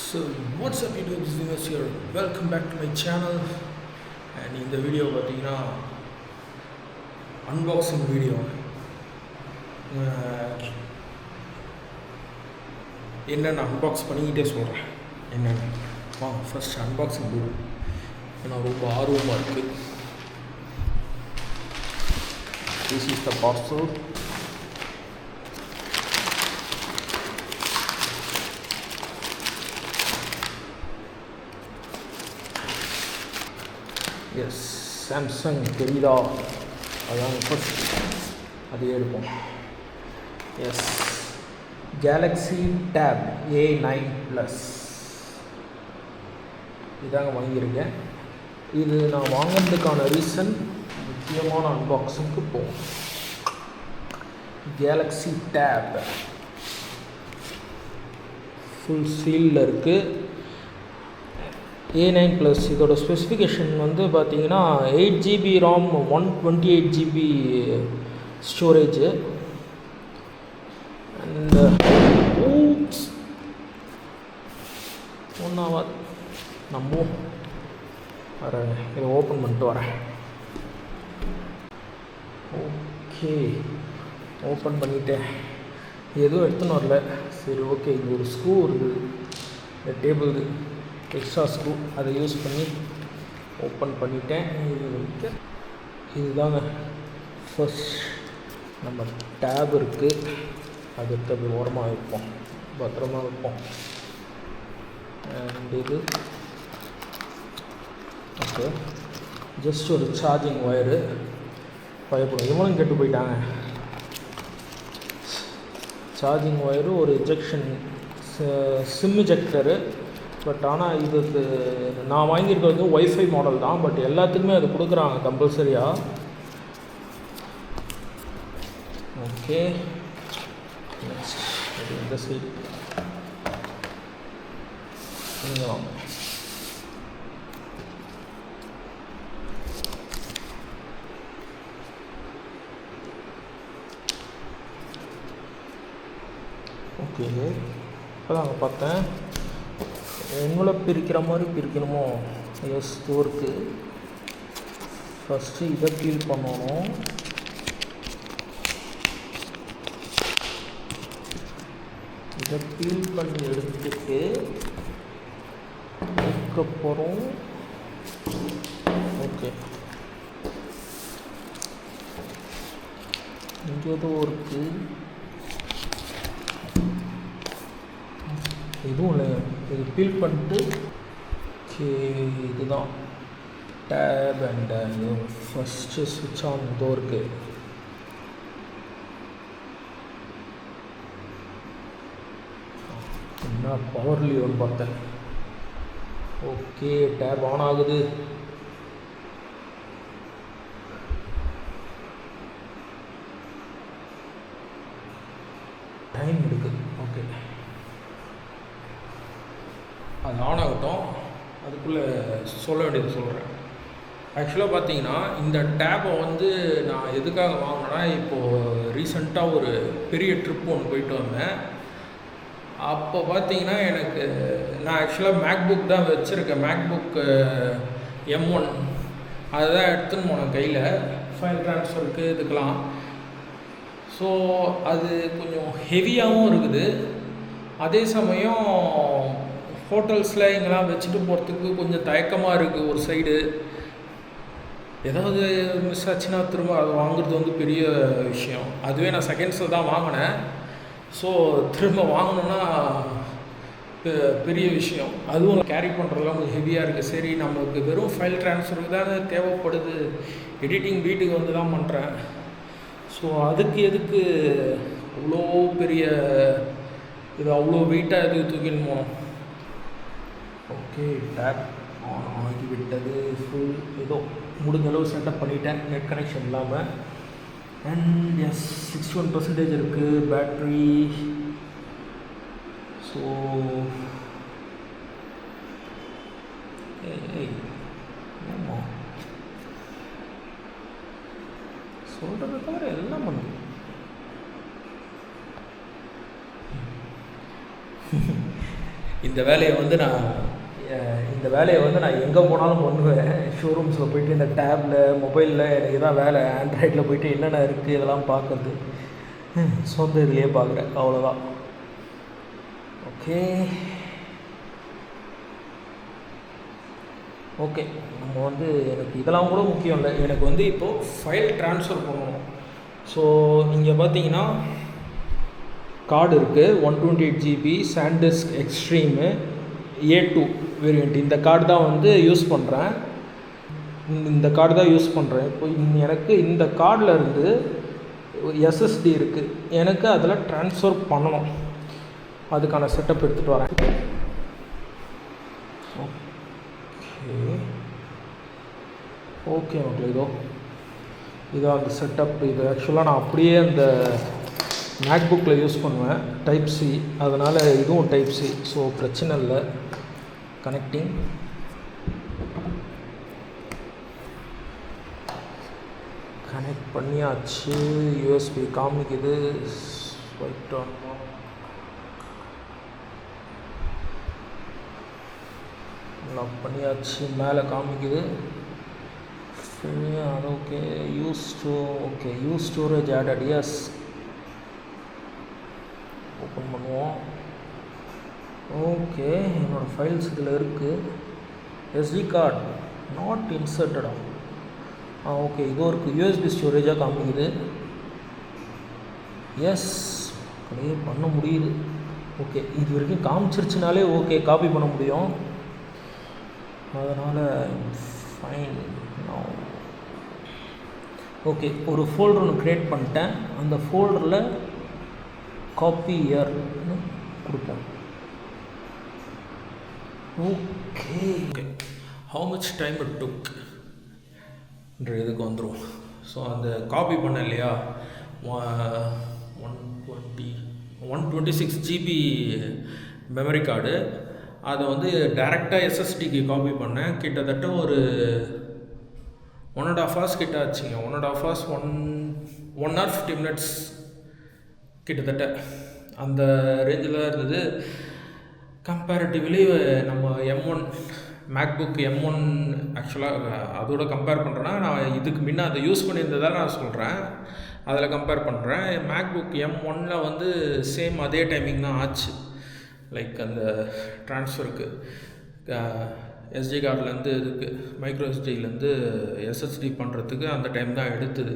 So what's up YouTube, this is Dinesh here. Welcome back to my channel. And in the video பார்த்தீங்கன்னா unboxing video. என்னென்ன unbox பண்ணிக்கிட்டே சொல்கிறேன் என்னென்ன வாங்க first unboxing video. ஏன்னா ரொம்ப ஆர்வமாக இருக்குது. This is the parcel. Yes Samsung தெரியுதா அதான் ஃபர்ஸ்ட் அதே எடுப்போம். எஸ் கேலக்ஸி டேப் A9+, இதாங்க வாங்கியிருக்கேன். இது நான் வாங்கினதுக்கான ரீசன் முக்கியமான அன்பாக்ஸிங்க்கு போகும். கேலக்ஸி டேப் ஃபுல் சீலில் இருக்குது. A9+, இதோட ஸ்பெசிஃபிகேஷன் வந்து பார்த்தீங்கன்னா 8GB ROM 128GB storage and ஒன்றாவது நம்ம வரேன். இதை ஓப்பன் பண்ணிட்டு வரேன். ஓகே ஓப்பன் பண்ணிட்டேன். எதுவும் எடுத்துன்னு வரல. சரி ஓகே, இங்கே ஒரு ஸ்க்ரூ இருக்குது, இந்த டேபிள் எக்ஸ்ட்ரா ஸ்க்ரூ, அதை யூஸ் பண்ணி ஓப்பன் பண்ணிட்டேன். இதுதாங்க ஃபர்ஸ்ட் நம்ம டேப் இருக்குது. அது எடுத்து ஓரமாக வைப்போம், பத்திரமாக வைப்போம். அண்ட் இது ஓகே, ஜஸ்ட் ஒரு சார்ஜிங் ஒயரு. பயப்படும் இவனும் கெட்டு போயிட்டாங்க. சார்ஜிங் ஒயரு, ஒரு இஜெக்ஷன் சிம் இஜெக்டரு. பட் ஆனால் இதுக்கு நான் வாங்கியிருக்கிறது ஒய்ஃபை மாடல் தான். பட் எல்லாத்துக்குமே அது கொடுக்குறாங்க கம்பல்சரியாக. ஓகே நெக்ஸ்ட் இந்த சைடு ஓகே. இப்போ தாங்க பார்த்தேன், என்வலப் பிரிக்கிற மாதிரி பிரிக்கணுமோ? எஸ் ஸ்டோருக்கு ஃபஸ்ட்டு இதை பீல் பண்ணணும். இதை பீல் பண்ணி எடுத்துட்டு அதுக்கப்புறம் ஓகே இங்கே ஏதோ இருக்குது, இதுவும் இல்லை. இது பீல் பண்ணிட்டு ஓகே, இதுதான் டேப் அண்ட் இது ஃபஸ்ட்டு ஸ்விட்ச் ஆன் இதோ இருக்குது. என்ன பவர் லீவ்னு பார்த்தேன். ஓகே டேப் ஆன் ஆகுது. டைம் எடுக்குது. ஓகே அது ஆன் ஆகட்டும். அதுக்குள்ளே சொல்ல வேண்டியது சொல்கிறேன். ஆக்சுவலாக பார்த்தீங்கன்னா இந்த டேப்பை வந்து நான் எதுக்காக வாங்கினேன்னா, இப்போது ரீசெண்டாக ஒரு பெரிய ட்ரிப் ஒன்று போயிட்டு வந்தேன். அப்போ பார்த்தீங்கன்னா எனக்கு நான் ஆக்சுவலாக மேக்புக் தான் வச்சுருக்கேன். மேக்புக் M1 அதுதான் எடுத்துன்னு போனேன் கையில், ஃபைல் ட்ரான்ஸ்ஃபருக்கு இதுக்கெலாம். ஸோ அது கொஞ்சம் ஹெவியாகவும் இருக்குது. அதே சமயம் ஹோட்டல்ஸில் இங்கெல்லாம் வச்சுட்டு போகிறதுக்கு கொஞ்சம் தயக்கமாக இருக்குது. ஒரு சைடு ஏதாவது மிஸ் ஆச்சுன்னா திரும்ப அதை வாங்குறது வந்து பெரிய விஷயம். அதுவே நான் செகண்ட்ஸில் தான் வாங்கினேன். ஸோ திரும்ப வாங்கணுன்னா பெரிய விஷயம். அதுவும் கேரி பண்ணுறதுலாம் கொஞ்சம் ஹெவியாக இருக்குது. சரி நமக்கு வெறும் ஃபைல் ட்ரான்ஸ்ஃபருக்கு தானே தேவைப்படுது, எடிட்டிங் வீட்டுக்கு வந்து தான் பண்ணுறேன். ஸோ அதுக்கு எதுக்கு அவ்வளோ பெரிய இது, அவ்வளோ வெயிட்டாக எதுக்கு தூக்கின்னு போனோம். ஓகே டேப் ஆன் ஆகிவிட்டது. ஃபுல் ஏதோ முடிஞ்சளவு செட்டப் பண்ணிட்டேன் நெட் கனெக்ஷன் இல்லாமல். அண்ட் எஸ் 61% இருக்குது பேட்ரி. ஸோ ஆமாம் சொல்கிறத தவிர எல்லாம் பண்ணுது. இந்த வேலையை வந்து நான் எங்கே போனாலும் பண்ணுவேன். ஷோரூம்ஸில் போய்ட்டு இந்த டேபில் மொபைலில் எனக்கு தான் வேலை. ஆண்ட்ராய்டில் போய்ட்டு என்னென்ன இருக்குது இதெல்லாம் பார்க்குறது, சொந்த இதுலேயே பார்க்குறேன், அவ்வளோதான். ஓகே நம்ம வந்து எனக்கு இதெல்லாம் கூட முக்கியம் இல்லை. எனக்கு வந்து இப்போது ஃபைல் ட்ரான்ஸ்ஃபர் பண்ணணும். ஸோ இங்கே பார்த்தீங்கன்னா கார்டு இருக்குது 128 GB SanDisk extreme A2 variant. இந்த கார்டு தான் வந்து யூஸ் பண்ணுறேன். இப்போ எனக்கு இந்த கார்டில் இருந்து SSD இருக்குது, எனக்கு அதில் ட்ரான்ஸ்ஃபர் பண்ணணும். அதுக்கான செட்டப் எடுத்துகிட்டு வரேன். ஓகே ஓகே இதோ அந்த செட்டப். இது ஆக்சுவலாக நான் அப்படியே அந்த மேக்புக்கில் யூஸ் பண்ணுவேன், டைப் சி. அதனால் இதுவும் டைப் சி, ஸோ பிரச்சனை இல்லை. கனெக்டிங் கனெக்ட் பண்ணியாச்சு. யூஎஸ்பி காமிக்குது, ஸ்வைப் ஆன் லாக் பண்ணியாச்சு. மேலே காமிக்குது. அது okay. Use storage added. Yes, open பண்ணுவோம். ஓகே, என்னோடய ஃபைல்ஸ் இதில் இருக்குது. SD கார்டு நாட் இன்சர்ட்டடா. ஓகே, இதோ இருக்குது. யூஎஸ்பி ஸ்டோரேஜாக காமிக்குது. எஸ், அப்படியே பண்ண முடியுது. ஓகே, இது வரைக்கும் காமிச்சிருச்சுனாலே ஓகே, காப்பி பண்ண முடியும். அதனால் ஃபைன். ஓகே, ஒரு ஃபோல்டர் ஒன்று க்ரியேட் பண்ணிட்டேன். அந்த ஃபோல்டரில் காப்பி இயர்னு கொடுப்போம். Okay, how much time it took என்ற இதுக்கு வந்துடும். ஸோ அந்த காப்பி பண்ண இல்லையா, 126 GB மெமரி கார்டு, அதை வந்து டைரெக்டாக SSDக்கு காப்பி பண்ணேன். கிட்டத்தட்ட ஒரு 1.5 hours கிட்ட ஆச்சுங்க. 1.5 hours 1 hour 50 minutes கிட்டத்தட்ட அந்த ரேஞ்சில் இருந்தது. கம்பேரிட்டிவ்லி நம்ம M1 மேக்புக் M1 ஆக்சுவலாக அதோட கம்பேர் பண்ணுறேன்னா, நான் இதுக்கு முன்ன அதை யூஸ் பண்ணியிருந்ததால் நான் சொல்கிறேன், அதில் கம்பேர் பண்ணுறேன். மேக்புக் M1 வந்து சேம் அதே டைமிங் தான் ஆச்சு. லைக் அந்த ட்ரான்ஸ்ஃபருக்கு எஸ்டி கார்டுலேருந்து இதுக்கு மைக்ரோ எஸ்டிலேருந்து SSD பண்ணுறதுக்கு அந்த டைம் தான் எடுத்தது.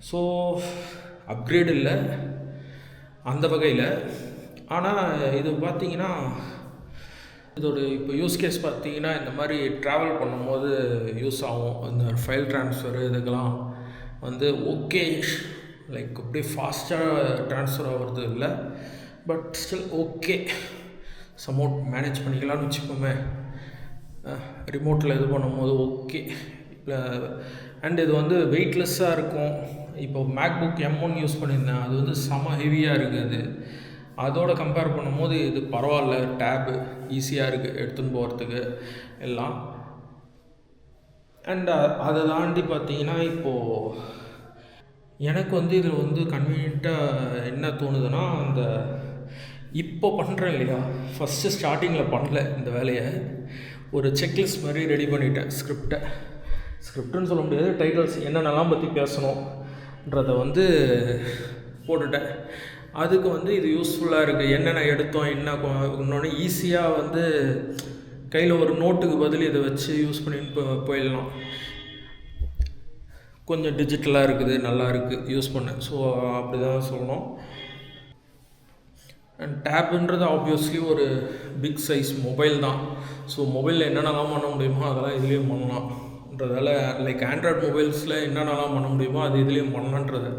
ஸோ அப்கிரேட் இல்லை அந்த வகையில். ஆனால் இது பார்த்திங்கன்னா இதோட இப்போ யூஸ் கேஸ் பார்த்திங்கன்னா இந்த மாதிரி ட்ராவல் பண்ணும்போது யூஸ் ஆகும். இந்த ஃபைல் ட்ரான்ஸ்ஃபரு இதுக்கெல்லாம் வந்து ஓகே, லைக் அப்படியே ஃபாஸ்ட்டாக ட்ரான்ஸ்ஃபர் ஆகிறது இல்லை, பட் ஸ்டில் ஓகே, சமோட் மேனேஜ் பண்ணிக்கலாம்னு வச்சுக்கோமே. ரிமோட்டில் இது பண்ணும்போது ஓகே. அண்ட் இது வந்து வெயிட்லெஸ்ஸாக இருக்கும். இப்போ மேக்புக் M1 யூஸ் பண்ணியிருந்தேன், அது வந்து செம ஹெவியாக இருக்குது. அதோடு கம்பேர் பண்ணும்போது இது பரவாயில்ல, டேபு ஈஸியாக இருக்குது எடுத்துன்னு போகிறதுக்கு எல்லாம். அண்ட் அதை தாண்டி பார்த்தீங்கன்னா இப்போது எனக்கு வந்து இதில் வந்து கன்வீனியண்ட்டாக என்ன தோணுதுன்னா, அந்த இப்போ பண்ணுறேன் இல்லையா, ஃபஸ்ட்டு ஸ்டார்டிங்கில் பண்ணல இந்த வேலையை, ஒரு செக்லிஸ்ட் மாதிரி ரெடி பண்ணிட்டேன். ஸ்கிரிப்டுன்னு சொல்ல முடியாது, டைட்டில்ஸ் என்னென்னலாம் பற்றி பேசணுன்றதை வந்து போட்டுட்டேன். அதுக்கு வந்து இது யூஸ்ஃபுல்லாக இருக்குது. என்னென்ன எடுத்தோம், என்ன இன்னொன்று ஈஸியாக வந்து கையில் ஒரு நோட்டுக்கு பதில் இதை வச்சு யூஸ் பண்ணிட்டு போயிடலாம். கொஞ்சம் டிஜிட்டலாக இருக்குது, நல்லா இருக்குது யூஸ் பண்ண. ஸோ அப்படி தான் சொல்லணும். அண்ட் டேப்புன்றது ஆப்வியஸ்லி ஒரு பிக் சைஸ் மொபைல் தான். ஸோ மொபைலில் என்னென்னலாம் பண்ண முடியுமோ அதெல்லாம் இதுலேயும் பண்ணலாம்ன்றதால, லைக் ஆண்ட்ராய்ட் மொபைல்ஸில் என்னென்னலாம் பண்ண முடியுமோ அது இதுலேயும் பண்ணலான்றது,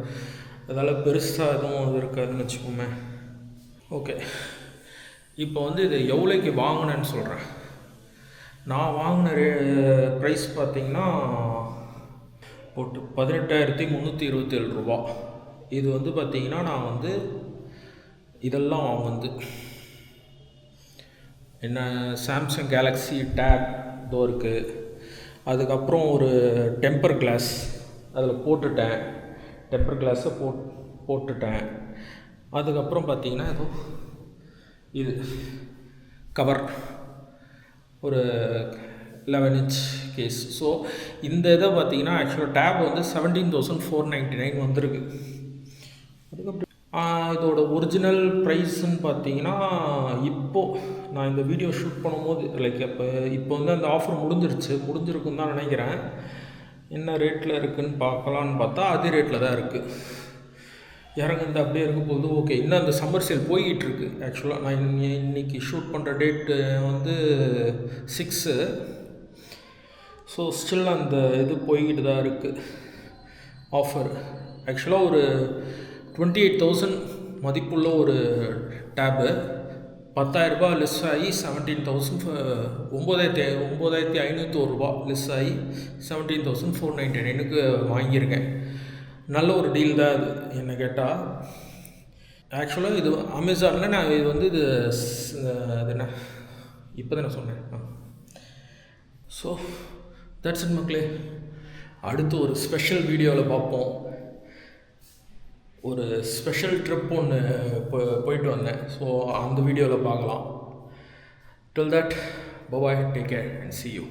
அதால் பெருசாக எதுவும் அது இருக்காதுன்னு வச்சுக்கோமே. ஓகே, இப்போ வந்து இது எவ்வளோக்கு வாங்கினேன்னு சொல்கிறேன். நான் வாங்கின ப்ரைஸ் பார்த்திங்கன்னா போட்டு 18,327 ரூபா. இது வந்து பார்த்திங்கன்னா நான் வந்து இதெல்லாம் வாங்குது என்ன, சாம்சங் கேலக்ஸி டேப் இதோ இருக்குது. அதுக்கப்புறம் ஒரு டெம்பர் கிளாஸ் அதில் போட்டுட்டேன், டெம்பர் கிளாஸை போட்டுட்டேன். அதுக்கப்புறம் பார்த்திங்கன்னா ஏதோ இது கவர், ஒரு 11 inch கேஸ். ஸோ இந்த இதை பார்த்தீங்கன்னா ஆக்சுவலாக டேப் வந்து 17,499 வந்திருக்கு. அதுக்கப்புறம் இதோட ஒரிஜினல் ப்ரைஸ்ன்னு பார்த்தீங்கன்னா இப்போது நான் இந்த வீடியோ ஷூட் பண்ணும்போது லைக் இப்போ வந்து அந்த ஆஃபர் முடிஞ்சிருக்குன்னு தான் நினைக்கிறேன். என்ன ரேட்டில் இருக்குதுன்னு பார்க்கலான்னு பார்த்தா அதே ரேட்டில் தான் இருக்குது. இறங்குந்து அப்படியே இருக்கும் போது ஓகே. இன்னும் அந்த சம்மர் சேல் போய்கிட்டுருக்கு. ஆக்சுவலாக நான் இன்றைக்கி ஷூட் பண்ணுற டேட்டு வந்து 6. ஸோ ஸ்டில் அந்த இது போய்கிட்டு தான் இருக்குது ஆஃபர். ஆக்சுவலாக ஒரு 28,000 மதிப்புள்ள ஒரு டேபு 10,000 லெஸ் ஆகி 9,501 ரூபா லெஸ் ஆகி 17,499க்கு வாங்கியிருக்கேன். நல்ல ஒரு டீல் தான் அது என்ன கேட்டால். ஆக்சுவலாக இது அமேசானில் நான் இது வந்து இது என்ன இப்போ தான் நான் சொன்னேன். ஸோ தட்ஸ் இட் மக்களே. அடுத்து ஒரு ஸ்பெஷல் வீடியோவில் பார்ப்போம். ஒரு ஸ்பெஷல் ட்ரிப் ஒன்று போயிட்டு வந்தேன். ஸோ அந்த வீடியோவில் பார்க்கலாம். Till that bye, take care and see you.